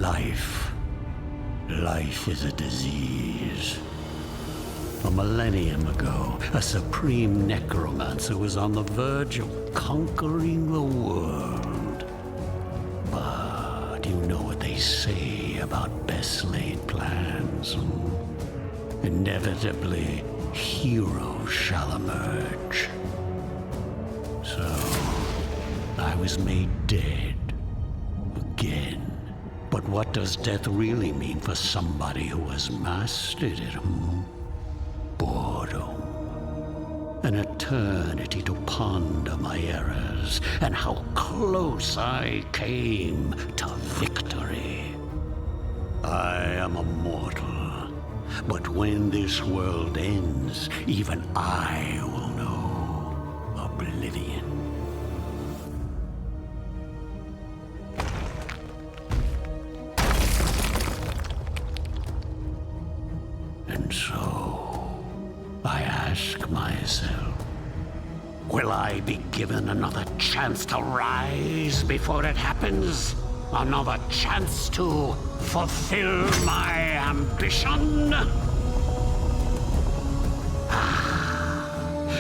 Life is a disease. A millennium ago, a supreme necromancer was on the verge of conquering the world. But you know what they say about best laid plans. Inevitably, heroes shall emerge. So, I was made dead. Again. But what does death really mean for somebody who has mastered it? Boredom. An eternity to ponder my errors and how close I came to victory. I am a mortal, but when this world ends, even I will know oblivion. And so, I ask myself, will I be given another chance to rise before it happens? Another chance to fulfill my ambition?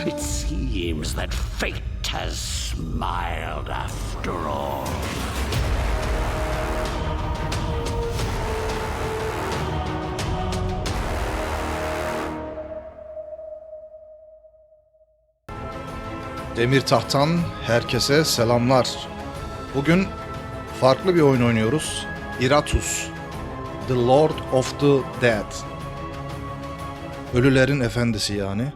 It seems that fate has smiled after all. Demir Taht'tan herkese selamlar. Bugün farklı bir oyun oynuyoruz. Iratus, The Lord of the Dead. Ölülerin efendisi yani.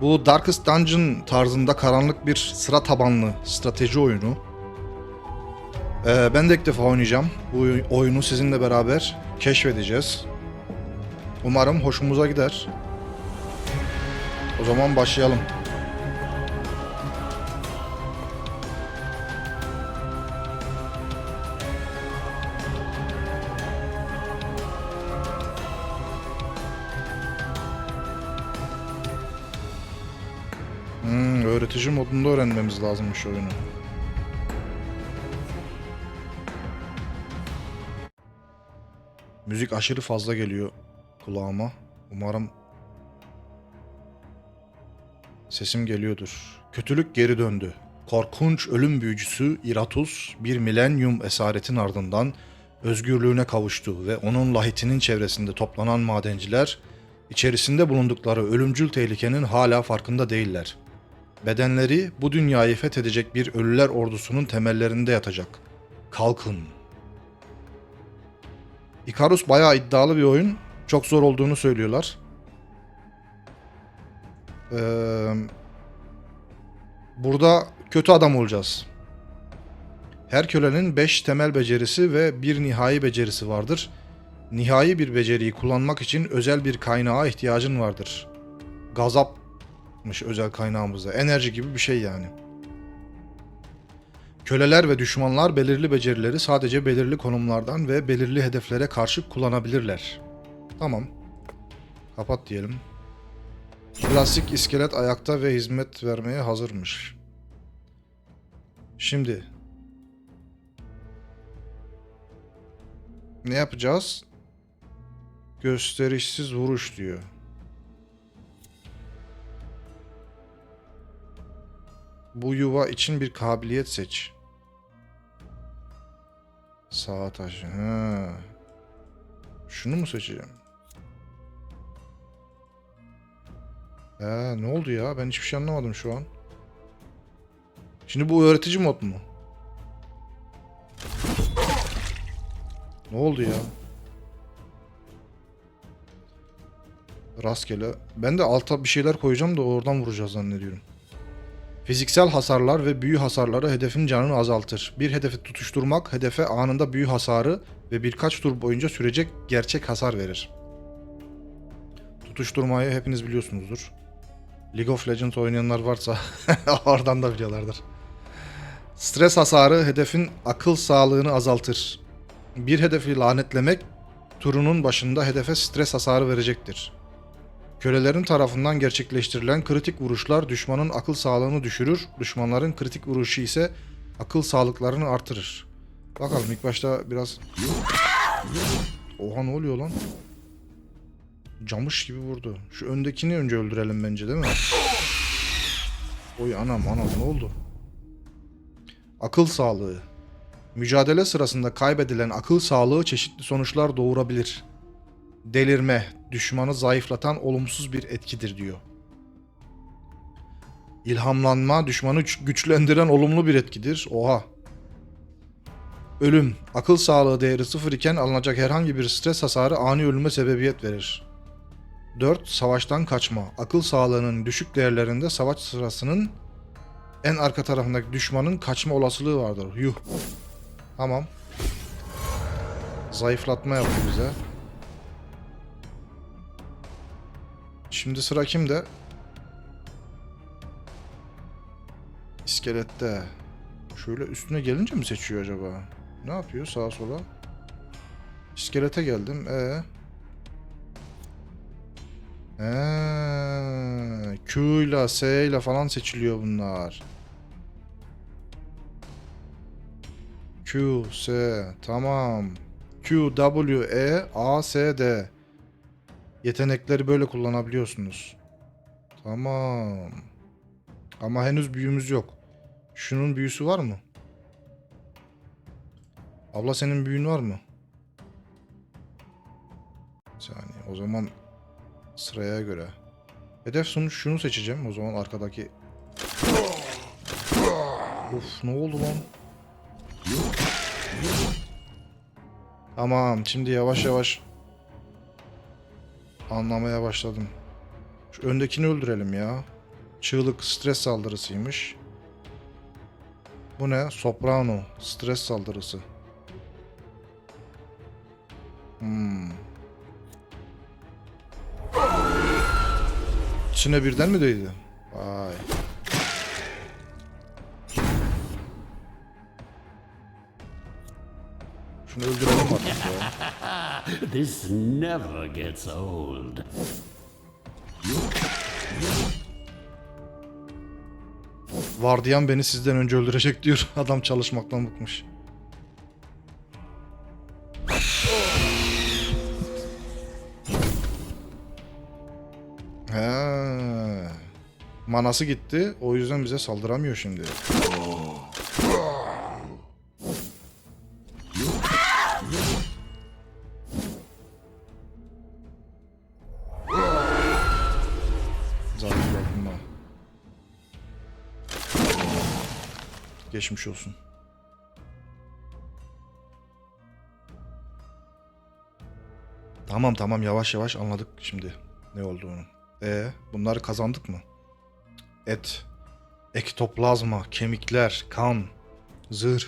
Bu Darkest Dungeon tarzında karanlık bir sıra tabanlı strateji oyunu. Ben de ilk defa oynayacağım. Bu oyunu sizinle beraber keşfedeceğiz. Umarım hoşumuza gider. O zaman başlayalım. Öğretici modunda öğrenmemiz lazımmış oyunu. Müzik aşırı fazla geliyor kulağıma. Umarım sesim geliyordur. Kötülük geri döndü. Korkunç ölüm büyücüsü Iratus bir milenyum esaretin ardından özgürlüğüne kavuştu ve onun lahitinin çevresinde toplanan madenciler içerisinde bulundukları ölümcül tehlikenin hala farkında değiller. Bedenleri bu dünyayı fethedecek bir ölüler ordusunun temellerinde yatacak. Kalkın. Icarus bayağı iddialı bir oyun. Çok zor olduğunu söylüyorlar. Burada kötü adam olacağız. Her kölenin 5 temel becerisi ve bir nihai becerisi vardır. Nihai bir beceriyi kullanmak için özel bir kaynağa ihtiyacın vardır. Gazapmış özel kaynağımızda. Enerji gibi bir şey yani. Köleler ve düşmanlar belirli becerileri sadece belirli konumlardan ve belirli hedeflere karşı kullanabilirler. Tamam. Kapat diyelim. Klasik iskelet ayakta ve hizmet vermeye hazırmış. Şimdi ne yapacağız? Gösterişsiz vuruş diyor. Bu yuva için bir kabiliyet seç. Sağ taşı. Ha. Şunu mu seçeceğim? Ne oldu ya? Ben hiçbir şey anlamadım şu an. Şimdi bu öğretici mod mu? Ne oldu ya? Rastgele. Ben de alta bir şeyler koyacağım da oradan vuracağız zannediyorum. Fiziksel hasarlar ve büyü hasarları hedefin canını azaltır. Bir hedefi tutuşturmak, hedefe anında büyü hasarı ve birkaç tur boyunca sürecek gerçek hasar verir. Tutuşturmayı hepiniz biliyorsunuzdur. League of Legends oynayanlar varsa oradan da biliyorlardır. Stres hasarı hedefin akıl sağlığını azaltır. Bir hedefi lanetlemek turunun başında hedefe stres hasarı verecektir. Kölelerin tarafından gerçekleştirilen kritik vuruşlar düşmanın akıl sağlığını düşürür. Düşmanların kritik vuruşu ise akıl sağlıklarını artırır. Bakalım ilk başta biraz Oha, ne oluyor lan? Camış gibi vurdu. Şu öndekini önce öldürelim bence, değil mi? Oy anam ne oldu? Akıl sağlığı. Mücadele sırasında kaybedilen akıl sağlığı çeşitli sonuçlar doğurabilir. Delirme, düşmanı zayıflatan olumsuz bir etkidir diyor. İlhamlanma, düşmanı güçlendiren olumlu bir etkidir. Oha. Ölüm, akıl sağlığı değeri 0 iken alınacak herhangi bir stres hasarı ani ölüme sebebiyet verir. 4. Savaştan kaçma. Akıl sağlığının düşük değerlerinde savaş sırasının en arka tarafındaki düşmanın kaçma olasılığı vardır. Yuh. Tamam. Zayıflatma yaptı bize. Şimdi sıra kimde? İskelette. Şöyle üstüne gelince mi seçiyor acaba? Ne yapıyor sağa sola? İskelete geldim. Q ile S ile falan seçiliyor bunlar. Q, S, tamam. Q, W, E, A, S, D. Yetenekleri böyle kullanabiliyorsunuz. Tamam. Ama henüz büyümüz yok. Şunun büyüsü var mı? Abla senin büyün var mı? Bir saniye. O zaman sıraya göre. Hedef şunu seçeceğim. O zaman arkadaki. Of, ne oldu lan? Tamam, şimdi yavaş yavaş anlamaya başladım. Şu öndekini öldürelim ya. Çığlık stres saldırısıymış. Bu ne? Soprano stres saldırısı. İçine birden mi değdi? Vay. Şunu öldürelim artık ya. This never gets old. Vardiyan beni sizden önce öldürecek diyor. Adam çalışmaktan bıkmış. He. Manası gitti. O yüzden bize saldıramıyor şimdi. Zayıflatma. Geçmiş olsun. Tamam yavaş yavaş anladık şimdi ne olduğunu. Bunları kazandık mı? Et, ektoplazma, kemikler, kan, zırh,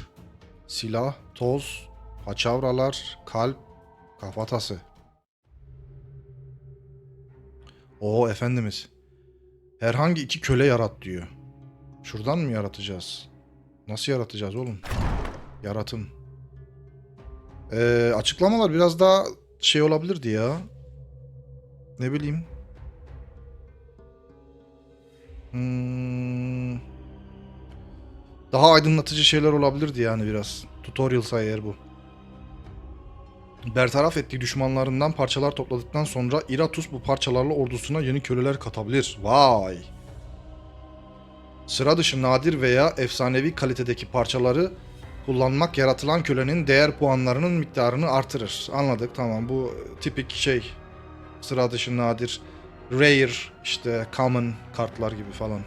silah, toz, paçavralar, kalp, kafatası. Oo efendimiz. Herhangi 2 köle yarat diyor. Şuradan mı yaratacağız? Nasıl yaratacağız oğlum? Yaratım. Açıklamalar biraz daha şey olabilirdi ya. Ne bileyim. Daha aydınlatıcı şeyler olabilirdi yani biraz. Tutorial'sa eğer bu. Bertaraf ettiği düşmanlarından parçalar topladıktan sonra Iratus bu parçalarla ordusuna yeni köleler katabilir. Vay. Sıra dışı nadir veya efsanevi kalitedeki parçaları kullanmak yaratılan kölenin değer puanlarının miktarını artırır. Anladık, tamam, bu tipik şey. Sıra dışı nadir, rare, işte common kartlar gibi falan.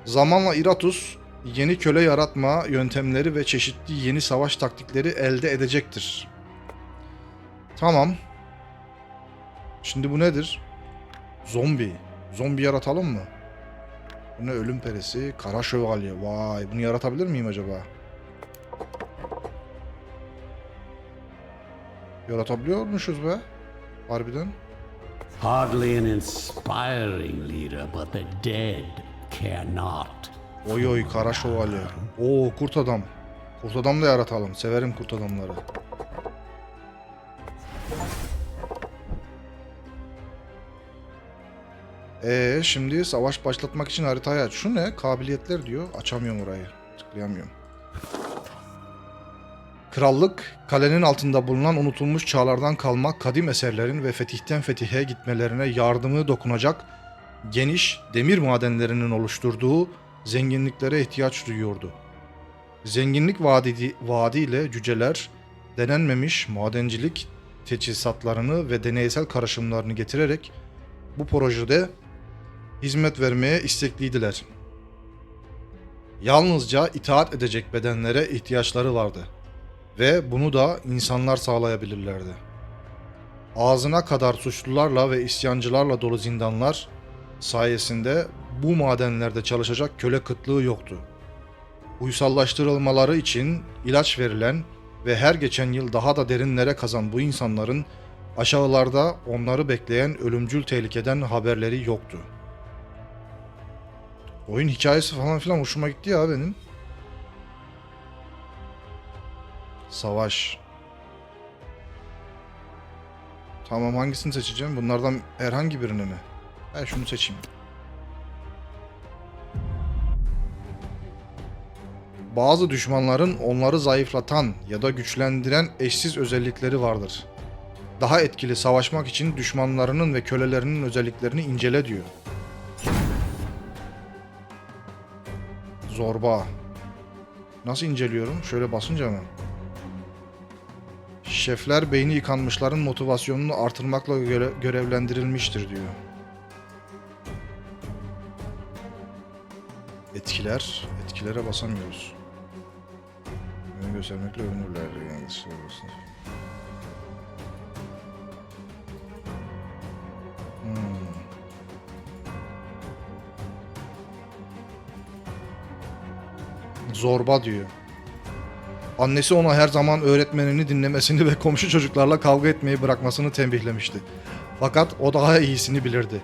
Zamanla Iratus yeni köle yaratma yöntemleri ve çeşitli yeni savaş taktikleri elde edecektir. Tamam. Şimdi bu nedir? Zombi. Zombi yaratalım mı? Bu ne? Ölüm perisi, kara şövalye. Vay, bunu yaratabilir miyim acaba? Yaratabiliyormuşuz be. Harbiden. Hardly an inspiring leader, but the dead care not. Oy kara şövalye. Oo, kurt adam. Kurt adam da yaratalım. Severim kurt adamları. Şimdi savaş başlatmak için haritayı aç. Şu ne? Kabiliyetler diyor. Açamıyorum orayı. Tıklayamıyorum. Krallık, kalenin altında bulunan unutulmuş çağlardan kalma kadim eserlerin ve fetihten fetihe gitmelerine yardımı dokunacak geniş demir madenlerinin oluşturduğu zenginliklere ihtiyaç duyuyordu. Zenginlik vaadiyle cüceler, denenmemiş madencilik teçhizatlarını ve deneysel karışımlarını getirerek bu projede hizmet vermeye istekliydiler. Yalnızca itaat edecek bedenlere ihtiyaçları vardı ve bunu da insanlar sağlayabilirlerdi. Ağzına kadar suçlularla ve isyancılarla dolu zindanlar sayesinde bu madenlerde çalışacak köle kıtlığı yoktu. Uysallaştırılmaları için ilaç verilen ve her geçen yıl daha da derinlere kazan bu insanların aşağılarda onları bekleyen ölümcül tehlikeden haberleri yoktu. Oyun hikayesi falan filan hoşuma gitti ya benim. Savaş. Tamam, hangisini seçeceğim? Bunlardan herhangi birini mi? Şunu seçeyim. Bazı düşmanların onları zayıflatan ya da güçlendiren eşsiz özellikleri vardır. Daha etkili savaşmak için düşmanlarının ve kölelerinin özelliklerini incele diyor. Zorba. Nasıl inceliyorum? Şöyle basınca mı? Şefler beyni yıkanmışların motivasyonunu artırmakla görevlendirilmiştir diyor. Etkiler. Etkilere basamıyoruz. Bunu göstermekle övünürler. Yani Zorba diyor. Annesi ona her zaman öğretmenini dinlemesini ve komşu çocuklarla kavga etmeyi bırakmasını tembihlemişti. Fakat o daha iyisini bilirdi.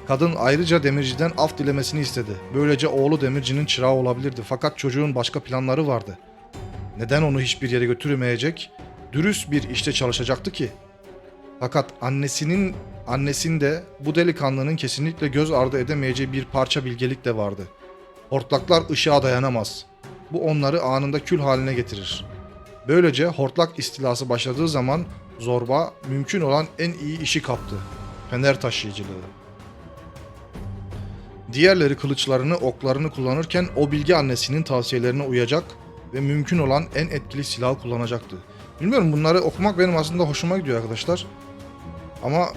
Kadın ayrıca demirciden af dilemesini istedi. Böylece oğlu demircinin çırağı olabilirdi. Fakat çocuğun başka planları vardı. Neden onu hiçbir yere götürmeyecek, dürüst bir işte çalışacaktı ki? Fakat annesinde bu delikanlının kesinlikle göz ardı edemeyeceği bir parça bilgelik de vardı. Hortlaklar ışığa dayanamaz. Bu onları anında kül haline getirir. Böylece hortlak istilası başladığı zaman zorba mümkün olan en iyi işi kaptı. Fener taşıyıcılığı. Diğerleri kılıçlarını, oklarını kullanırken o bilgi annesinin tavsiyelerine uyacak ve mümkün olan en etkili silahı kullanacaktı. Bilmiyorum, bunları okumak benim aslında hoşuma gidiyor arkadaşlar. Ama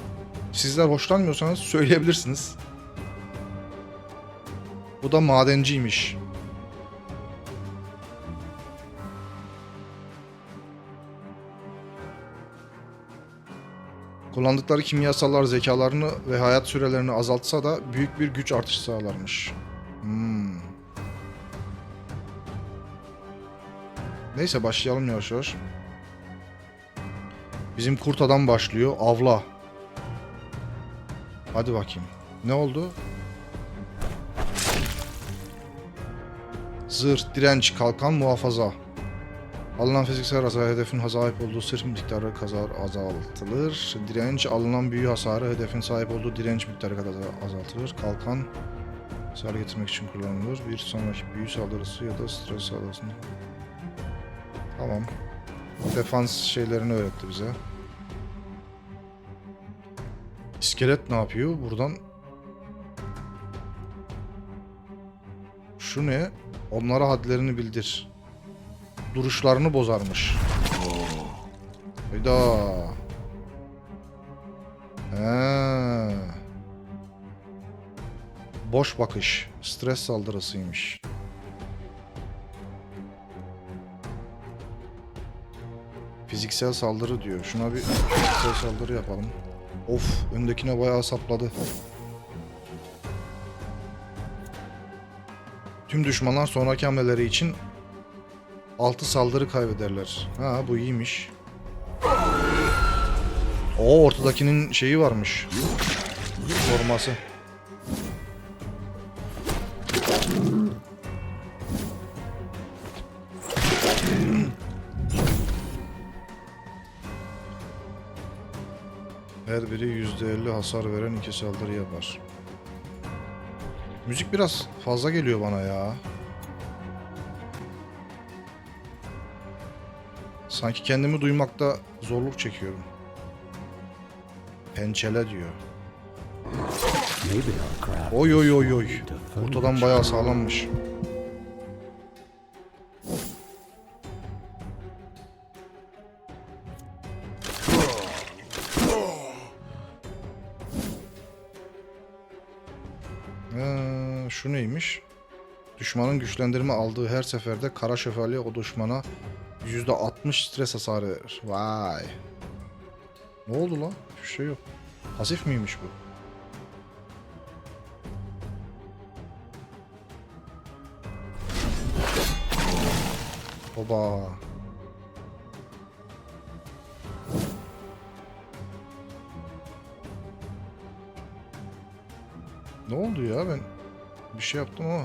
sizler hoşlanmıyorsanız söyleyebilirsiniz. Bu da madenciymiş. Kullandıkları kimyasallar zekalarını ve hayat sürelerini azaltsa da büyük bir güç artışı sağlarmış. Neyse, başlayalım yavaş yavaş. Bizim kurt adam başlıyor. Avla. Hadi bakayım. Ne oldu? Zırh, direnç, kalkan, muhafaza. Alınan fiziksel hasar hedefin sahip olduğu sırf miktarı kadar azaltılır. Direnç, alınan büyü hasarı hedefin sahip olduğu direnç miktarı kadar azaltılır. Kalkan, hasar getirmek için kullanılır. Bir sonraki büyü saldırısı ya da stres saldırısını. Tamam. Defans şeylerini öğretti bize. İskelet ne yapıyor? Buradan. Şu ne? Onlara hadlerini bildir. Duruşlarını bozarmış. Hayda. Boş bakış. Stres saldırısıymış. Fiziksel saldırı diyor. Şuna bir fiziksel saldırı yapalım. Of, öndekine bayağı sapladı. Tüm düşmanlar sonraki hamleleri için 6 saldırı kaybederler. Ha, bu iyiymiş. O ortadakinin şeyi varmış. Forması. Her biri %50 hasar veren 2 saldırı yapar. Müzik biraz fazla geliyor bana ya. Sanki kendimi duymakta zorluk çekiyorum. Pençele diyor. Maybe I'll craft Oy oy oy oy. into Ortadan furniture. bayağı sağlammış. Şu neymiş? Düşmanın güçlendirme aldığı her seferde Kara Şövalye o düşmana %60 stres hasarı verir. Vay. Ne oldu lan? Bir şey yok. Pasif miymiş bu? Oba. Ne oldu ya, ben bir şey yaptım ama.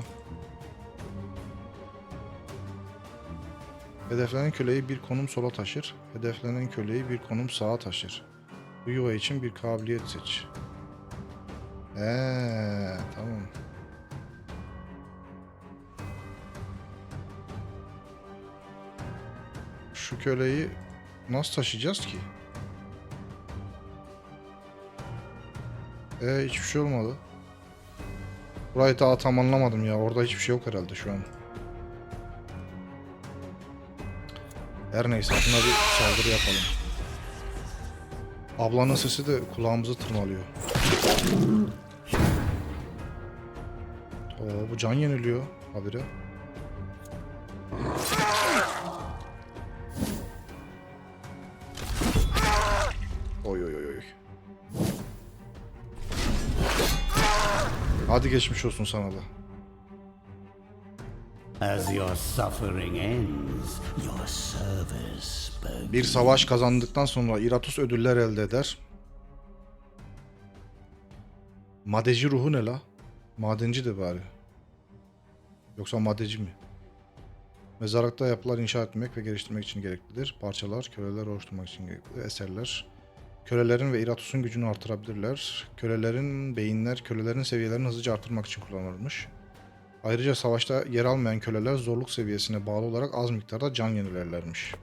Hedeflenen köleyi bir konum sola taşır. Hedeflenen köleyi bir konum sağa taşır. Bu yuva için bir kabiliyet seç. Tamam. Şu köleyi nasıl taşıyacağız ki? Hiçbir şey olmadı. Burayı daha tam anlamadım ya. Orada hiçbir şey yok herhalde şu an. Her neyse, buna bir saldırı yapalım. Ablanın sesi de kulağımızı tırmalıyor. Bu can yeniliyor habire. Oy oy oy oy. Hadi geçmiş olsun sana da. As your suffering ends, your service begins. Bir savaş kazandıktan sonra Iratus ödüller elde eder. Madeci ruhu ne la? Madenci de bari. Yoksa madeci mi? Mezarlıkta yapılar inşa etmek ve geliştirmek için gereklidir. Parçalar, köleler oluşturmak için gereklidir. Eserler, kölelerin ve Iratus'un gücünü artırabilirler. Kölelerin seviyelerini hızlıca artırmak için kullanılmış. Ayrıca savaşta yer almayan köleler zorluk seviyesine bağlı olarak az miktarda can yenilerlermiş.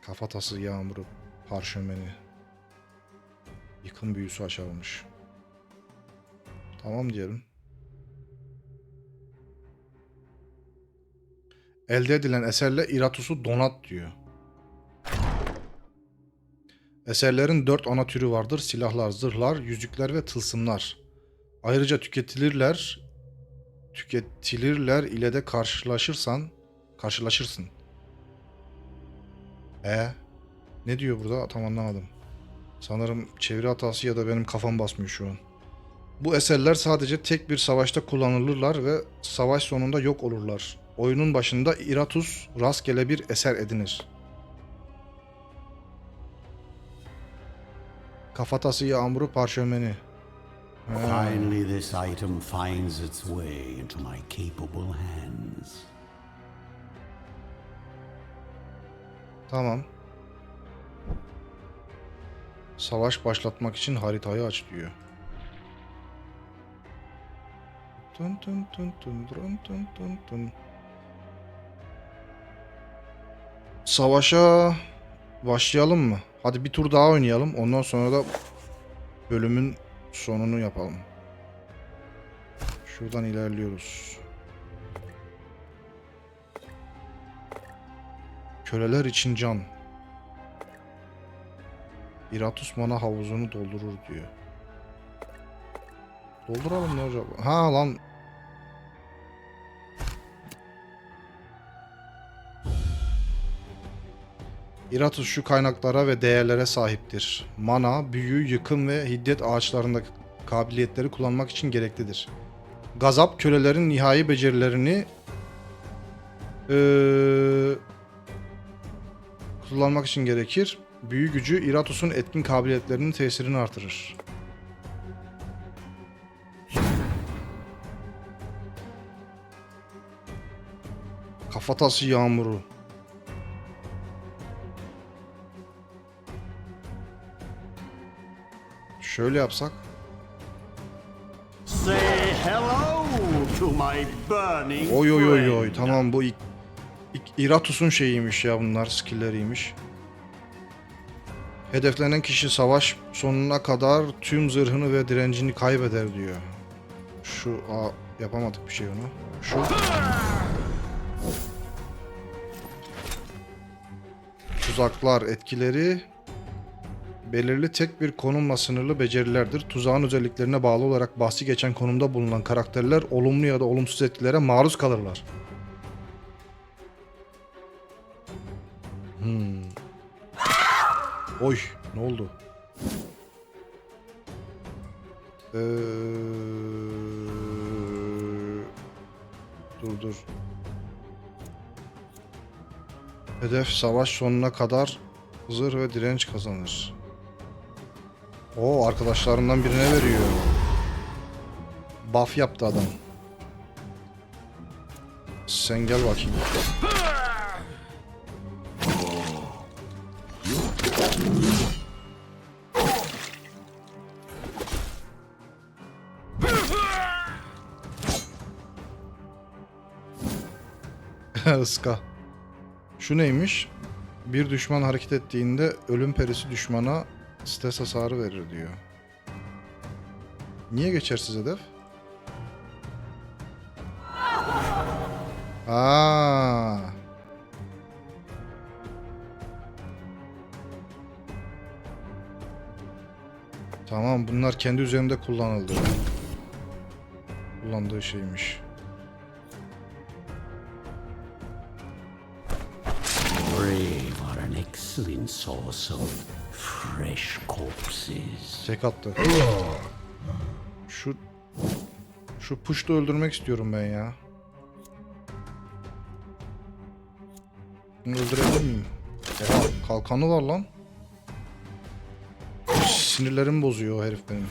Kafatası yağmuru, parşömeni. Yıkım büyüsü aşağılamış. Tamam diyelim. Elde edilen eserle Iratus'u donat diyor. Eserlerin 4 ana türü vardır. Silahlar, zırhlar, yüzükler ve tılsımlar. Ayrıca tüketilir ile de karşılaşırsın. Ne diyor burada? Tam anlamadım. Sanırım çeviri hatası ya da benim kafam basmıyor şu an. Bu eserler sadece tek bir savaşta kullanılırlar ve savaş sonunda yok olurlar. Oyunun başında Iratus rastgele bir eser edinir. Kafatası yağmuru parşömeni. Finally, this item finds its way into my capable hands. Tamam. Savaş başlatmak için haritayı aç diyor. Tun tun tun tun tun tun tun tun. Savaşa başlayalım mı? Hadi bir tur daha oynayalım. Ondan sonra da bölümün sonunu yapalım. Şuradan ilerliyoruz. Köleler için can. Iratus mana havuzunu doldurur diyor. Dolduralım ne olacak? Ha lan. Iratus şu kaynaklara ve değerlere sahiptir. Mana, büyü, yıkım ve hiddet ağaçlarındaki kabiliyetleri kullanmak için gereklidir. Gazap kölelerin nihai becerilerini kullanmak için gerekir. Büyü gücü Iratus'un etkin kabiliyetlerinin tesirini artırır. Kafatası yağmuru. Şöyle yapsak. Say hello to my burning Oy oy oy oy. friend. Tamam, bu Iratus'un şeyiymiş ya, bunlar skill'leriymiş. Hedeflenen kişi savaş sonuna kadar tüm zırhını ve direncini kaybeder diyor. Yapamadık bir şey ona. Tuzaklar etkileri belirli tek bir konumla sınırlı becerilerdir. Tuzağın özelliklerine bağlı olarak bahsi geçen konumda bulunan karakterler olumlu ya da olumsuz etkilere maruz kalırlar. Oy, ne oldu? Dur. Hedef savaş sonuna kadar zırh ve direnç kazanır. O arkadaşlarından birine veriyor. Buff yaptı adam. Sen gel bakayım. Iska. Şu neymiş? Bir düşman hareket ettiğinde ölüm perisi düşmana stres hasarı verir diyor. Niye geçersiz hedef? Aa. Tamam, bunlar kendi üzerimde kullanıldı. Kullandığı şeymiş. Brave are an excellent source of fresh corpses. Tek attı. Şu puştu öldürmek istiyorum ben ya. Bunu öldürebilir miyim? Oha, kalkanı var lan. Sinirlerimi bozuyor o herif benim.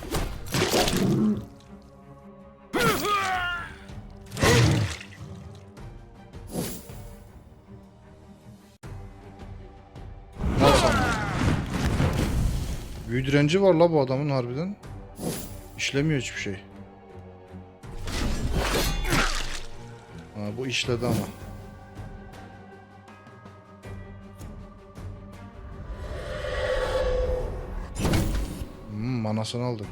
Al sana. Büyü direnci var la bu adamın harbiden. İşlemiyor hiçbir şey. Ha, bu işledi ama. Manasını aldık.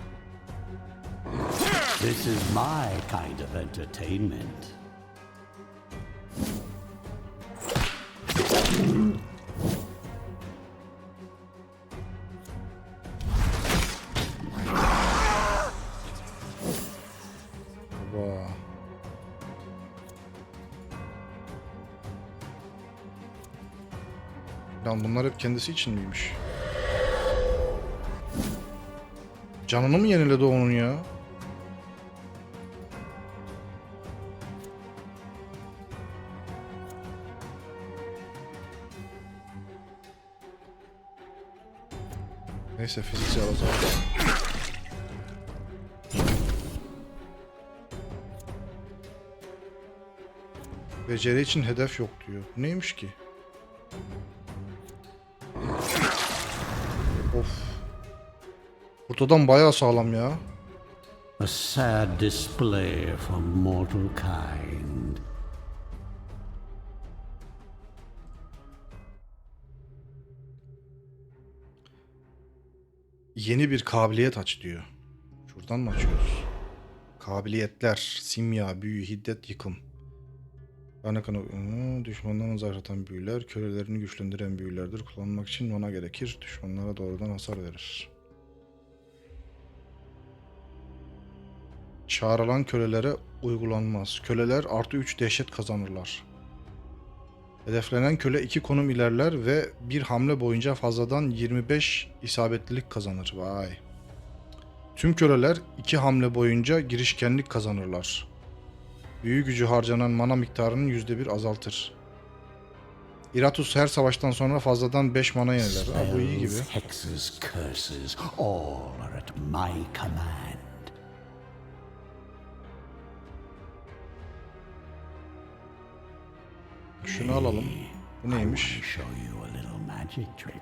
This is my kind of entertainment. Baba. Lan bunlar hep kendisi için miymiş? Canını mı yeniledi onun ya? Neyse, fiziksel alacağım. Beceri için hedef yok diyor. Bu neymiş ki? Of. Ortadan bayağı sağlam ya. A sad display from mortal kind. Yeni bir kabiliyet aç diyor. Şuradan mı açıyoruz? Kabiliyetler, simya, büyü, hiddet, yıkım. Düşmandan zayıflatan büyüler, kölelerini güçlendiren büyülerdir. Kullanmak için ona gerekir. Düşmanlara doğrudan hasar verir. Çağrılan kölelere uygulanmaz. Köleler artı 3 dehşet kazanırlar. Hedeflenen köle 2 konum ilerler ve bir hamle boyunca fazladan 25 isabetlilik kazanır. Vay. Tüm köleler 2 hamle boyunca girişkenlik kazanırlar. Büyü gücü harcanan mana miktarını %1 azaltır. Iratus her savaştan sonra fazladan 5 mana yeniler. Ha, bu iyi gibi. Spells, hexes, curses, all are at my command. Şunu alalım. Bu I want neymiş? to show you a little magic trick.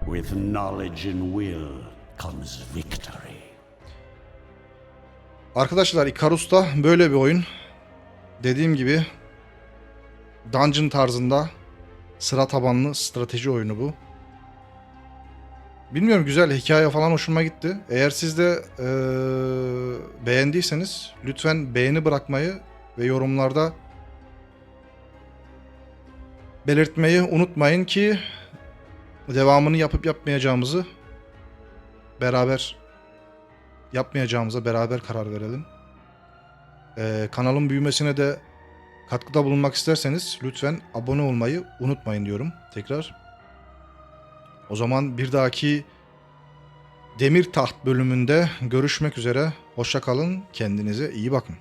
With knowledge and will comes victory. Arkadaşlar Icarus'ta böyle bir oyun. Dediğim gibi dungeon tarzında sıra tabanlı strateji oyunu bu. Bilmiyorum, güzel, hikaye falan hoşuma gitti. Eğer siz de beğendiyseniz lütfen beğeni bırakmayı ve yorumlarda belirtmeyi unutmayın ki devamını yapıp yapmayacağımıza beraber karar verelim. Kanalın büyümesine de katkıda bulunmak isterseniz lütfen abone olmayı unutmayın diyorum tekrar. O zaman bir dahaki Demir Taht bölümünde görüşmek üzere. Hoşça kalın. Kendinize iyi bakın.